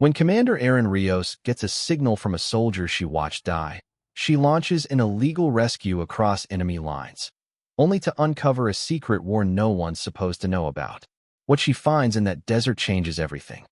When Commander Erin Rios gets a signal from a soldier she watched die, she launches an illegal rescue across enemy lines, only to uncover a secret war no one's supposed to know about. What she finds in that desert changes everything.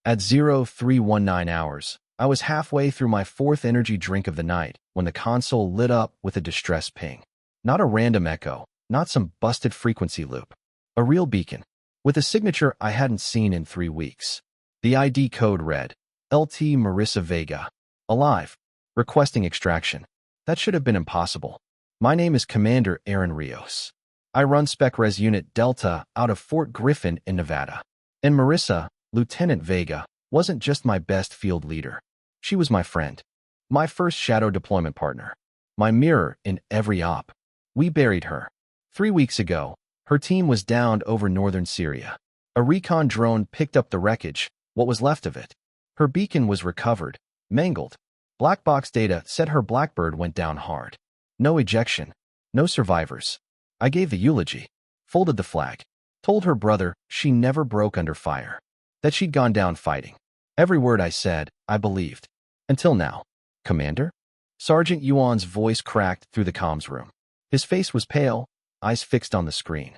At 0319 hours, I was halfway through my fourth energy drink of the night when the console lit up with a distress ping. Not a random echo, not some busted frequency loop. A real beacon, with a signature I hadn't seen in 3 weeks. The ID code read, LT Marissa Vega. Alive. Requesting extraction. That should have been impossible. My name is Commander Erin Rios. I run Spec Res Unit Delta out of Fort Griffin in Nevada. And Marissa, Lieutenant Vega, wasn't just my best field leader. She was my friend. My first shadow deployment partner. My mirror in every op. We buried her. 3 weeks ago, her team was downed over northern Syria. A recon drone picked up the wreckage, what was left of it. Her beacon was recovered, mangled. Black box data said her Blackbird went down hard. No ejection, no survivors. I gave the eulogy, folded the flag, told her brother she never broke under fire, that she'd gone down fighting. Every word I said, I believed. Until now. Commander? Sergeant Yuan's voice cracked through the comms room. His face was pale, eyes fixed on the screen.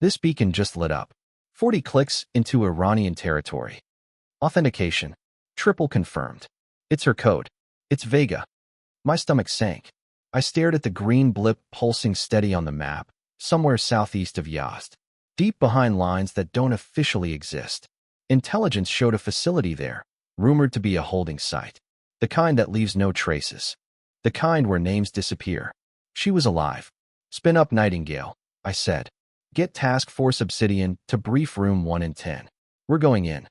This beacon just lit up. 40 clicks into Iranian territory. Authentication. Triple confirmed. It's her code. It's Vega. My stomach sank. I stared at the green blip pulsing steady on the map, somewhere southeast of Yazd, deep behind lines that don't officially exist. Intelligence showed a facility there, rumored to be a holding site. The kind that leaves no traces. The kind where names disappear. She was alive. Spin up Nightingale, I said. Get Task Force Obsidian to brief room 1 in 10. We're going in.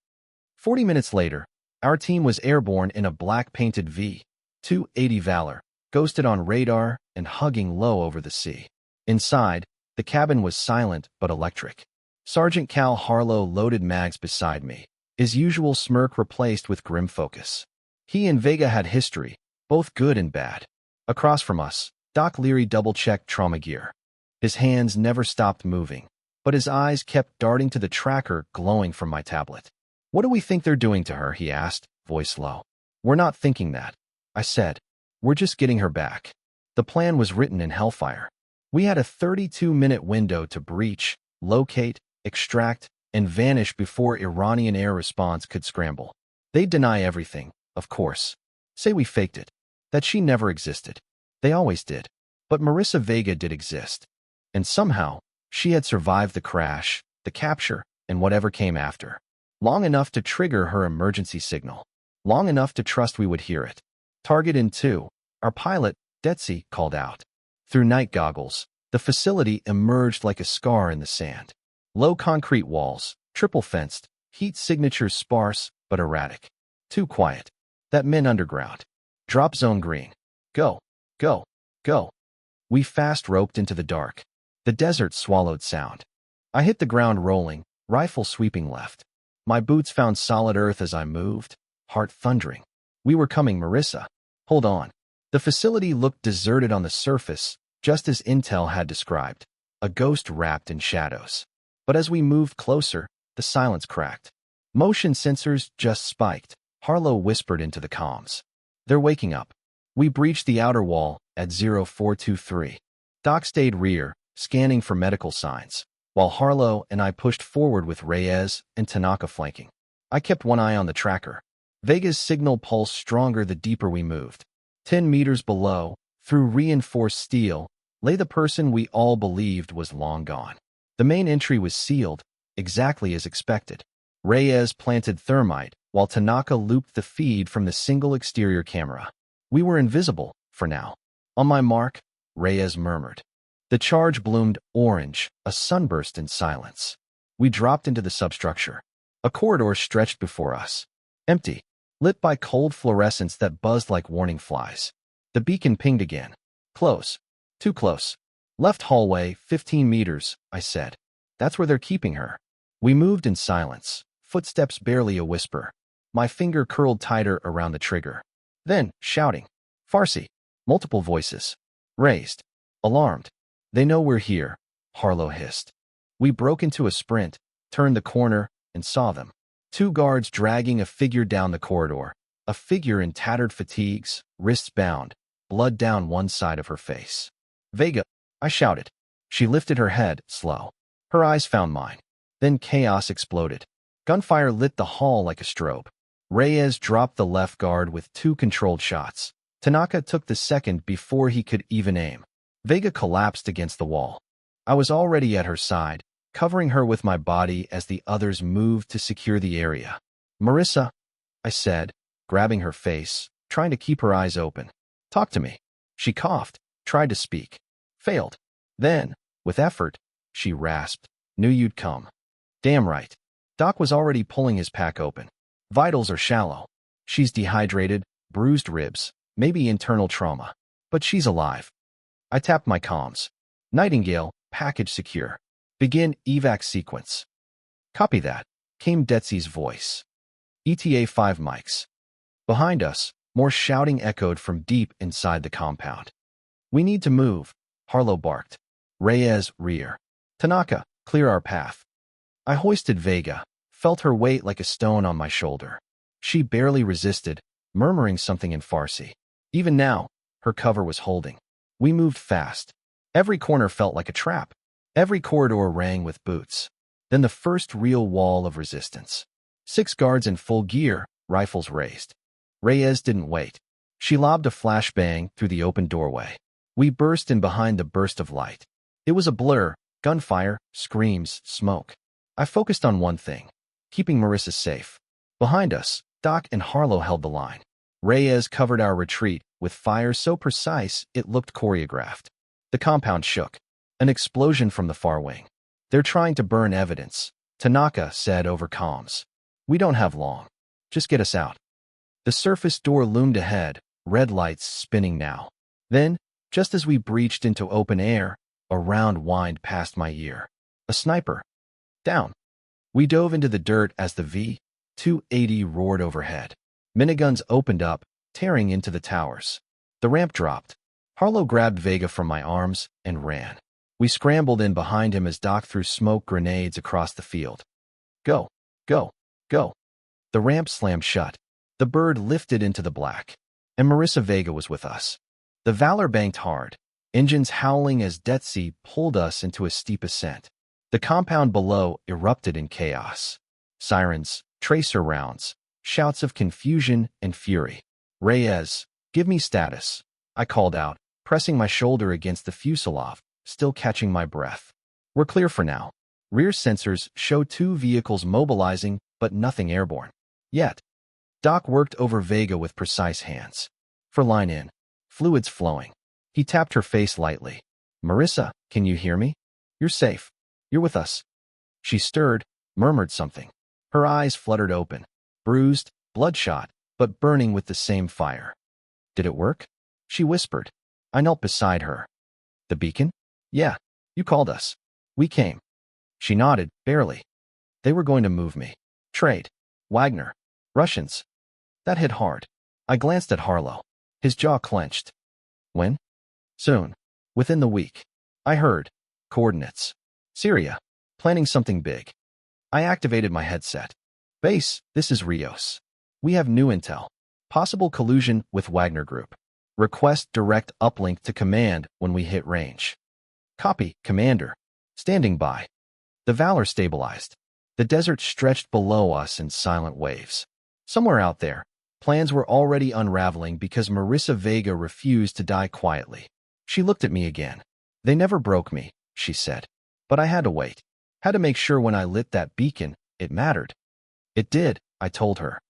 40 minutes later, our team was airborne in a black-painted V-280 Valor, ghosted on radar and hugging low over the sea. Inside, the cabin was silent but electric. Sergeant Cal Harlow loaded mags beside me, his usual smirk replaced with grim focus. He and Vega had history, both good and bad. Across from us, Doc Leary double-checked trauma gear. His hands never stopped moving, but his eyes kept darting to the tracker glowing from my tablet. What do we think they're doing to her? He asked, voice low. We're not thinking that, I said. We're just getting her back. The plan was written in Hellfire. We had a 32-minute window to breach, locate, extract, and vanish before Iranian air response could scramble. They'd deny everything, of course. Say we faked it. That she never existed. They always did. But Marissa Vega did exist. And somehow, she had survived the crash, the capture, and whatever came after. Long enough to trigger her emergency signal. Long enough to trust we would hear it. Target in 2, our pilot, Detsy, called out. Through night goggles, the facility emerged like a scar in the sand. Low concrete walls, triple-fenced, heat signatures sparse but erratic. Too quiet. That meant underground. Drop zone green. Go, go, go. We fast-roped into the dark. The desert swallowed sound. I hit the ground rolling, rifle sweeping left. My boots found solid earth as I moved, heart thundering. We were coming, Marissa. Hold on. The facility looked deserted on the surface, just as Intel had described. A ghost wrapped in shadows. But as we moved closer, the silence cracked. Motion sensors just spiked. Harlow whispered into the comms. They're waking up. We breached the outer wall at 0423. Doc stayed rear, scanning for medical signs, while Harlow and I pushed forward with Reyes and Tanaka flanking. I kept one eye on the tracker. Vega's signal pulsed stronger the deeper we moved. 10 meters below, through reinforced steel, lay the person we all believed was long gone. The main entry was sealed, exactly as expected. Reyes planted thermite, while Tanaka looped the feed from the single exterior camera. We were invisible, for now. On my mark, Reyes murmured. The charge bloomed orange, a sunburst in silence. We dropped into the substructure. A corridor stretched before us. Empty, lit by cold fluorescence that buzzed like warning flies. The beacon pinged again. Close. Too close. Left hallway, 15 meters, I said. That's where they're keeping her. We moved in silence, footsteps barely a whisper. My finger curled tighter around the trigger. Then, shouting. Farsi. Multiple voices. Raised. Alarmed. They know we're here, Harlow hissed. We broke into a sprint, turned the corner, and saw them. Two guards dragging a figure down the corridor. A figure in tattered fatigues, wrists bound, blood down one side of her face. "Vega!" I shouted. She lifted her head, slow. Her eyes found mine. Then chaos exploded. Gunfire lit the hall like a strobe. Reyes dropped the left guard with 2 controlled shots. Tanaka took the second before he could even aim. Vega collapsed against the wall. I was already at her side, covering her with my body as the others moved to secure the area. "Marissa," I said, grabbing her face, trying to keep her eyes open. "Talk to me." She coughed, tried to speak. Failed. Then, with effort, she rasped, "Knew you'd come." "Damn right." Doc was already pulling his pack open. "Vitals are shallow. She's dehydrated, bruised ribs, maybe internal trauma. But she's alive." I tapped my comms. "Nightingale, package secure. Begin evac sequence." "Copy that," came Detzi's voice. ETA 5 mics. Behind us, more shouting echoed from deep inside the compound. "We need to move," Harlow barked. Reyes, rear. "Tanaka, clear our path." I hoisted Vega, felt her weight like a stone on my shoulder. She barely resisted, murmuring something in Farsi. Even now, her cover was holding. We moved fast. Every corner felt like a trap. Every corridor rang with boots. Then the first real wall of resistance. 6 guards in full gear, rifles raised. Reyes didn't wait. She lobbed a flashbang through the open doorway. We burst in behind the burst of light. It was a blur, gunfire, screams, smoke. I focused on one thing, keeping Marissa safe. Behind us, Doc and Harlow held the line. Reyes covered our retreat with fire so precise it looked choreographed. The compound shook. An explosion from the far wing. "They're trying to burn evidence," Tanaka said over comms. "We don't have long. Just get us out." The surface door loomed ahead, red lights spinning now. Then, just as we breached into open air, a round whined past my ear. A sniper. "Down." We dove into the dirt as the V-280 roared overhead. Miniguns opened up, tearing into the towers. The ramp dropped. Harlow grabbed Vega from my arms and ran. We scrambled in behind him as Doc threw smoke grenades across the field. "Go, go, go." The ramp slammed shut. The bird lifted into the black. And Marissa Vega was with us. The Valor banked hard, engines howling as Detzi pulled us into a steep ascent. The compound below erupted in chaos. Sirens, tracer rounds, shouts of confusion and fury. "Reyes, give me status," I called out, pressing my shoulder against the fuselage, still catching my breath. "We're clear for now." Rear sensors show 2 vehicles mobilizing, but nothing airborne. Yet. Doc worked over Vega with precise hands. For line in. Fluids flowing. He tapped her face lightly. "Marissa, can you hear me? You're safe. You're with us." She stirred, murmured something. Her eyes fluttered open. Bruised, bloodshot, but burning with the same fire. "Did it work?" she whispered. I knelt beside her. "The beacon? Yeah. You called us. We came." She nodded, barely. "They were going to move me. Trade. Wagner. Russians." That hit hard. I glanced at Harlow. His jaw clenched. "When?" "Soon. Within the week." I heard. "Coordinates. Syria. Planning something big." I activated my headset. "Base, this is Rios. We have new intel. Possible collusion with Wagner Group. Request direct uplink to command when we hit range." "Copy, Commander. Standing by." The Valor stabilized. The desert stretched below us in silent waves. Somewhere out there, plans were already unraveling because Marissa Vega refused to die quietly. She looked at me again. "They never broke me," she said. "But I had to wait. Had to make sure when I lit that beacon, it mattered." It did, I told her.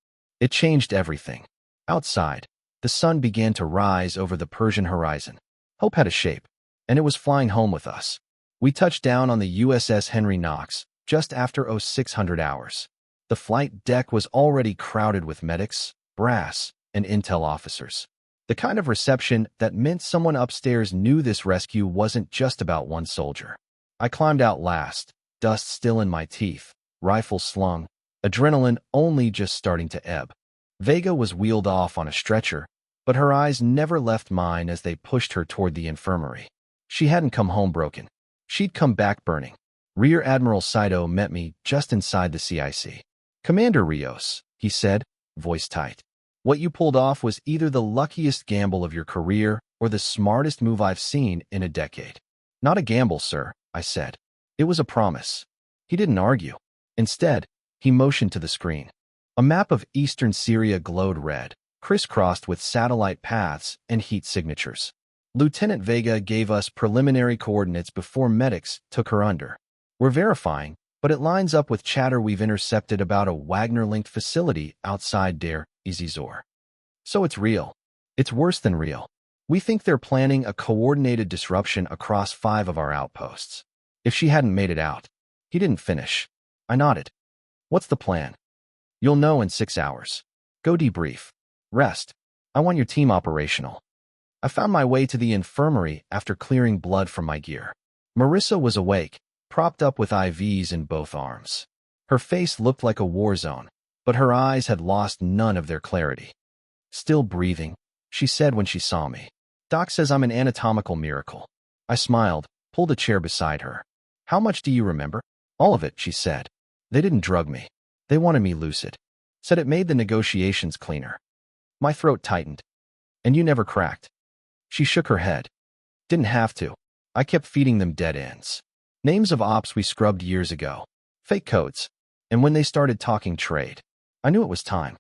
It changed everything. Outside, the sun began to rise over the Persian horizon. Hope had a shape, and it was flying home with us. We touched down on the USS Henry Knox just after 0600 hours. The flight deck was already crowded with medics, brass, and intel officers. The kind of reception that meant someone upstairs knew this rescue wasn't just about one soldier. I climbed out last, dust still in my teeth, rifle slung, adrenaline only just starting to ebb. Vega was wheeled off on a stretcher, but her eyes never left mine as they pushed her toward the infirmary. She hadn't come home broken. She'd come back burning. Rear Admiral Saito met me just inside the CIC. "Commander Rios," he said, voice tight. "What you pulled off was either the luckiest gamble of your career or the smartest move I've seen in a decade." "Not a gamble, sir," I said. "It was a promise." He didn't argue. Instead, he motioned to the screen. A map of eastern Syria glowed red, crisscrossed with satellite paths and heat signatures. Lieutenant Vega gave us preliminary coordinates before medics took her under. "We're verifying, but it lines up with chatter we've intercepted about a Wagner-linked facility outside Deir ez-Zor. So it's real. It's worse than real. We think they're planning a coordinated disruption across 5 of our outposts." "If she hadn't made it out." He didn't finish. I nodded. "What's the plan?" "You'll know in 6 hours. Go debrief. Rest. I want your team operational." I found my way to the infirmary after clearing blood from my gear. Marissa was awake, propped up with IVs in both arms. Her face looked like a war zone, but her eyes had lost none of their clarity. "Still breathing," she said when she saw me. "Doc says I'm an anatomical miracle." I smiled, pulled a chair beside her. "How much do you remember?" "All of it," she said. "They didn't drug me. They wanted me lucid. Said it made the negotiations cleaner." My throat tightened. "And you never cracked?" She shook her head. "Didn't have to. I kept feeding them dead ends. Names of ops we scrubbed years ago. Fake codes. And when they started talking trade, I knew it was time."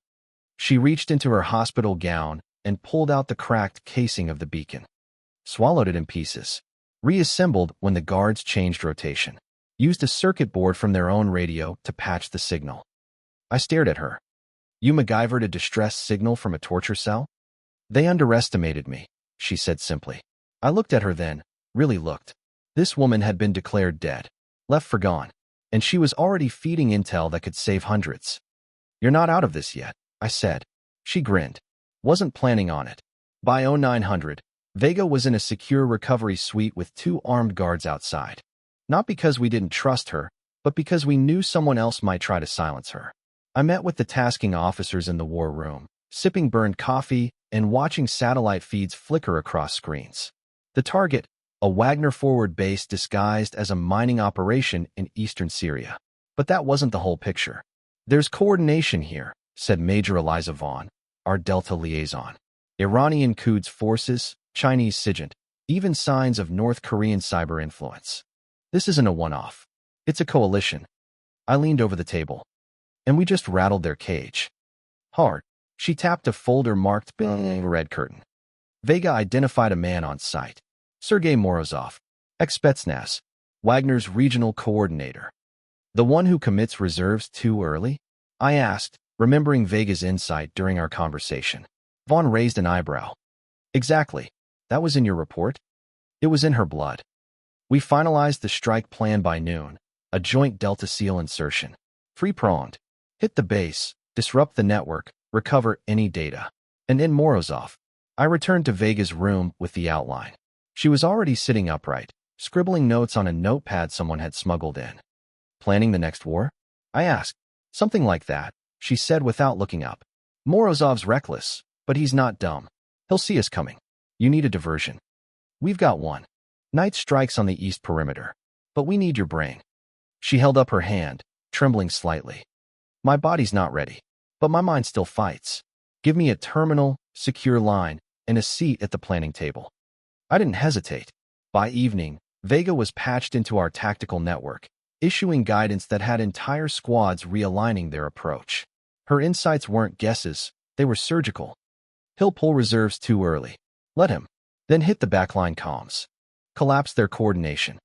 She reached into her hospital gown and pulled out the cracked casing of the beacon. Swallowed it in pieces. Reassembled when the guards changed rotation. Used a circuit board from their own radio to patch the signal. I stared at her. "You MacGyvered a distress signal from a torture cell?" "They underestimated me," she said simply. I looked at her then, really looked. This woman had been declared dead, left for gone, and she was already feeding intel that could save hundreds. "You're not out of this yet," I said. She grinned. "Wasn't planning on it." By 0900, Vega was in a secure recovery suite with 2 armed guards outside. Not because we didn't trust her, but because we knew someone else might try to silence her. I met with the tasking officers in the war room, sipping burned coffee and watching satellite feeds flicker across screens. The target, a Wagner forward base disguised as a mining operation in eastern Syria. But that wasn't the whole picture. "There's coordination here," said Major Eliza Vaughn, our Delta liaison. "Iranian Quds forces, Chinese SIGINT, even signs of North Korean cyber influence. This isn't a one-off. It's a coalition." I leaned over the table. "And we just rattled their cage." "Hard." She tapped a folder marked red curtain. Vega identified a man on site. Sergei Morozov, ex-Spetsnaz, Wagner's regional coordinator. "The one who commits reserves too early?" I asked, remembering Vega's insight during our conversation. Vaughn raised an eyebrow. "Exactly. That was in your report?" "It was in her blood." We finalized the strike plan by noon, a joint Delta SEAL insertion. 3-pronged. Hit the base, disrupt the network, recover any data. And in Morozov, I returned to Vega's room with the outline. She was already sitting upright, scribbling notes on a notepad someone had smuggled in. "Planning the next war?" I asked. "Something like that," she said without looking up. "Morozov's reckless, but he's not dumb. He'll see us coming. You need a diversion. We've got one. Night strikes on the east perimeter. But we need your brain." She held up her hand, trembling slightly. "My body's not ready, but my mind still fights. Give me a terminal, secure line, and a seat at the planning table." I didn't hesitate. By evening, Vega was patched into our tactical network, issuing guidance that had entire squads realigning their approach. Her insights weren't guesses, they were surgical. "He'll pull reserves too early. Let him. Then hit the backline comms. Collapse their coordination."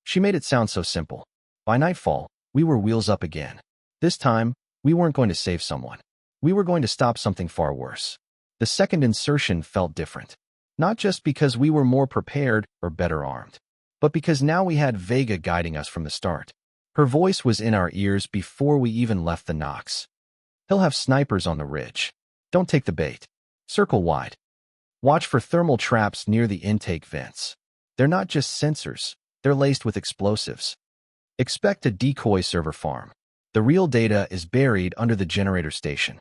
She made it sound so simple. By nightfall, we were wheels up again. This time, we weren't going to save someone. We were going to stop something far worse. The second insertion felt different. Not just because we were more prepared or better armed, but because now we had Vega guiding us from the start. Her voice was in our ears before we even left the Knox. "He'll have snipers on the ridge. Don't take the bait. Circle wide. Watch for thermal traps near the intake vents. They're not just sensors, they're laced with explosives. Expect a decoy server farm. The real data is buried under the generator station."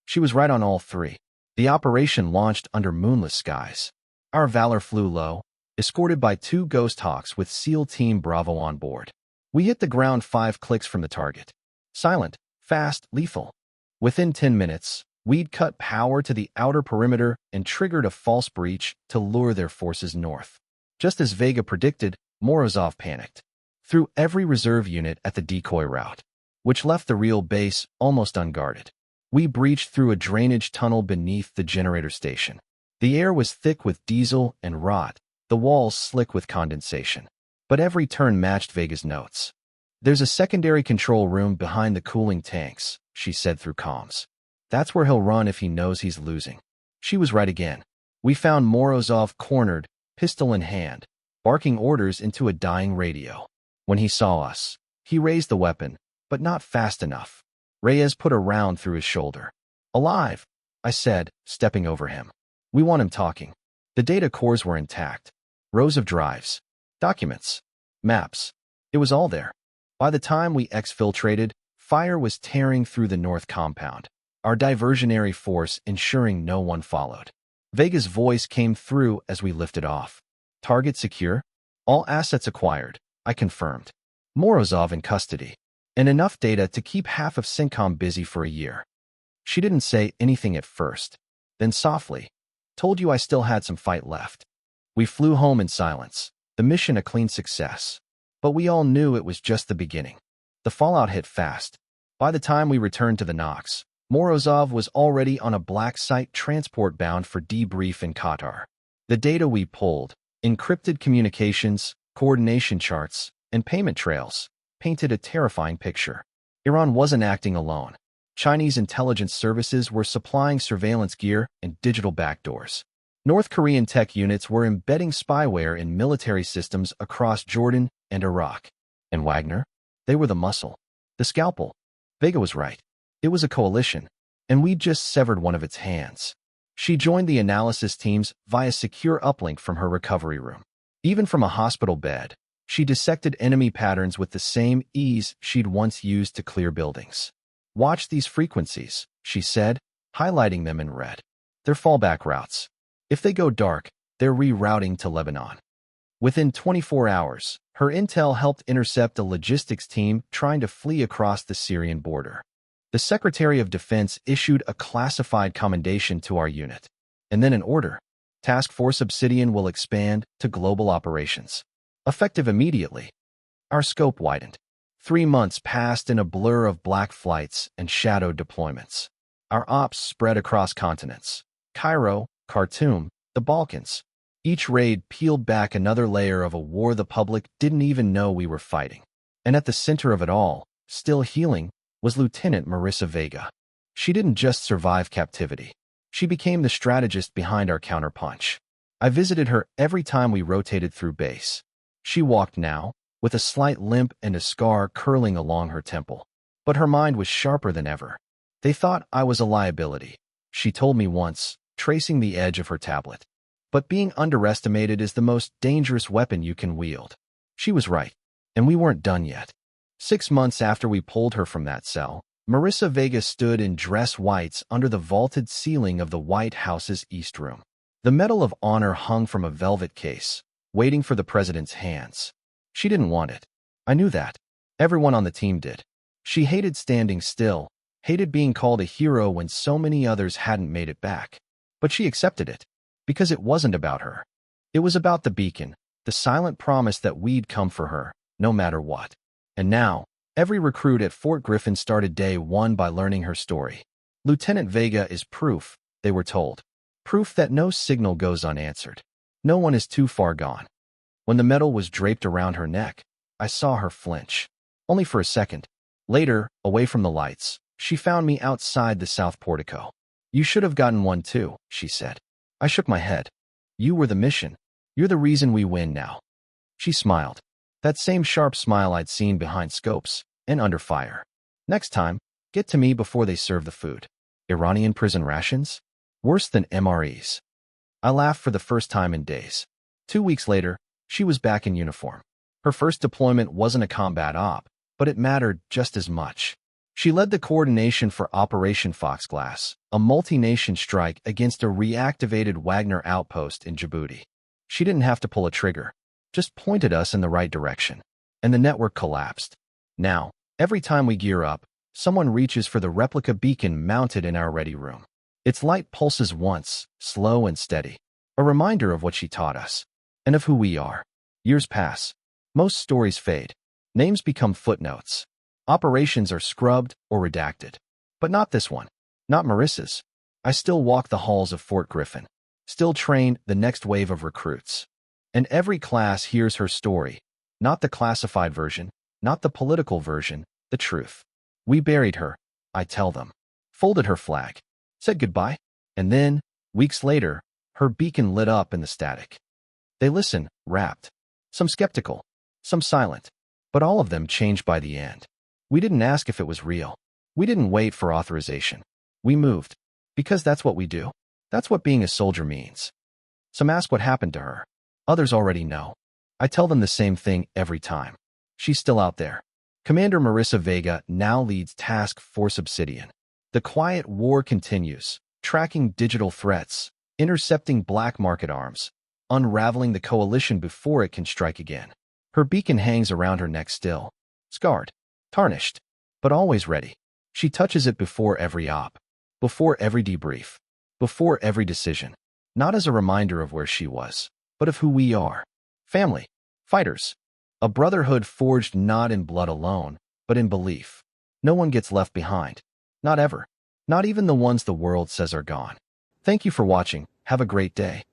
She was right on all 3. The operation launched under moonless skies. Our Valor flew low, escorted by 2 Ghost Hawks with SEAL Team Bravo on board. We hit the ground 5 clicks from the target. Silent, fast, lethal. Within 10 minutes, we'd cut power to the outer perimeter and triggered a false breach to lure their forces north. Just as Vega predicted, Morozov panicked. Threw every reserve unit at the decoy route, which left the real base almost unguarded. We breached through a drainage tunnel beneath the generator station. The air was thick with diesel and rot, the walls slick with condensation. But every turn matched Vega's notes. "There's a secondary control room behind the cooling tanks," she said through comms. "That's where he'll run if he knows he's losing." She was right again. We found Morozov cornered, pistol in hand, barking orders into a dying radio. When he saw us, he raised the weapon, but not fast enough. Reyes put a round through his shoulder. "Alive," I said, stepping over him. "We want him talking." The data cores were intact. Rows of drives, documents, maps. It was all there. By the time we exfiltrated, fire was tearing through the north compound, our diversionary force ensuring no one followed. Vega's voice came through as we lifted off. "Target secure? All assets acquired," I confirmed. "Morozov in custody. And enough data to keep half of CENTCOM busy for a year." She didn't say anything at first. Then softly, "Told you I still had some fight left." We flew home in silence, the mission a clean success. But we all knew it was just the beginning. The fallout hit fast. By the time we returned to the Nox, Morozov was already on a black site transport bound for debrief in Qatar. The data we pulled, encrypted communications, coordination charts, and payment trails, painted a terrifying picture. Iran wasn't acting alone. Chinese intelligence services were supplying surveillance gear and digital backdoors. North Korean tech units were embedding spyware in military systems across Jordan and Iraq. And Wagner? They were the muscle, the scalpel. Vega was right. It was a coalition, and we'd just severed one of its hands. She joined the analysis teams via secure uplink from her recovery room. Even from a hospital bed, she dissected enemy patterns with the same ease she'd once used to clear buildings. "Watch these frequencies," she said, highlighting them in red. "They're fallback routes. If they go dark, they're rerouting to Lebanon." Within 24 hours, her intel helped intercept a logistics team trying to flee across the Syrian border. The Secretary of Defense issued a classified commendation to our unit. And then an order. Task Force Obsidian will expand to global operations. Effective immediately. Our scope widened. 3 months passed in a blur of black flights and shadowed deployments. Our ops spread across continents. Cairo, Khartoum, the Balkans. Each raid peeled back another layer of a war the public didn't even know we were fighting. And at the center of it all, still healing, was Lieutenant Marissa Vega. She didn't just survive captivity. She became the strategist behind our counterpunch. I visited her every time we rotated through base. She walked now, with a slight limp and a scar curling along her temple. But her mind was sharper than ever. "They thought I was a liability," she told me once, tracing the edge of her tablet. "But being underestimated is the most dangerous weapon you can wield." She was right. And we weren't done yet. 6 months after we pulled her from that cell, Marissa Vega stood in dress whites under the vaulted ceiling of the White House's East Room. The Medal of Honor hung from a velvet case, waiting for the president's hands. She didn't want it. I knew that. Everyone on the team did. She hated standing still, hated being called a hero when so many others hadn't made it back. But she accepted it, because it wasn't about her. It was about the beacon, the silent promise that we'd come for her, no matter what. And now, every recruit at Fort Griffin started day one by learning her story. Lieutenant Vega is proof, they were told. Proof that no signal goes unanswered. No one is too far gone. When the medal was draped around her neck, I saw her flinch. Only for a second. Later, away from the lights, she found me outside the south portico. "You should have gotten one too," she said. I shook my head. "You were the mission. You're the reason we win now." She smiled. That same sharp smile I'd seen behind scopes and under fire. "Next time, get to me before they serve the food." Iranian prison rations? Worse than MREs. I laughed for the first time in days. 2 weeks later, she was back in uniform. Her first deployment wasn't a combat op, but it mattered just as much. She led the coordination for Operation Foxglass, a multi-nation strike against a reactivated Wagner outpost in Djibouti. She didn't have to pull a trigger, just pointed us in the right direction. and the network collapsed. Now, every time we gear up, someone reaches for the replica beacon mounted in our ready room. Its light pulses once, slow and steady, a reminder of what she taught us, and of who we are. Years pass. Most stories fade. Names become footnotes. Operations are scrubbed or redacted. But not this one. Not Marissa's. I still walk the halls of Fort Griffin. Still train the next wave of recruits. And every class hears her story. Not the classified version, not the political version, the truth. We buried her, I tell them. Folded her flag. Said goodbye. And then, weeks later, her beacon lit up in the static. They listen, rapt. Some skeptical. Some silent. But all of them changed by the end. We didn't ask if it was real. We didn't wait for authorization. We moved. Because that's what we do. That's what being a soldier means. Some ask what happened to her. Others already know. I tell them the same thing every time. She's still out there. Commander Marissa Vega now leads Task Force Obsidian. The quiet war continues, tracking digital threats, intercepting black market arms, unraveling the coalition before it can strike again. Her beacon hangs around her neck still, scarred, tarnished, but always ready. She touches it before every op, before every debrief, before every decision, not as a reminder of where she was, but of who we are. Family, fighters, a brotherhood forged not in blood alone, but in belief. No one gets left behind. Not ever. Not even the ones the world says are gone. Thank you for watching. Have a great day.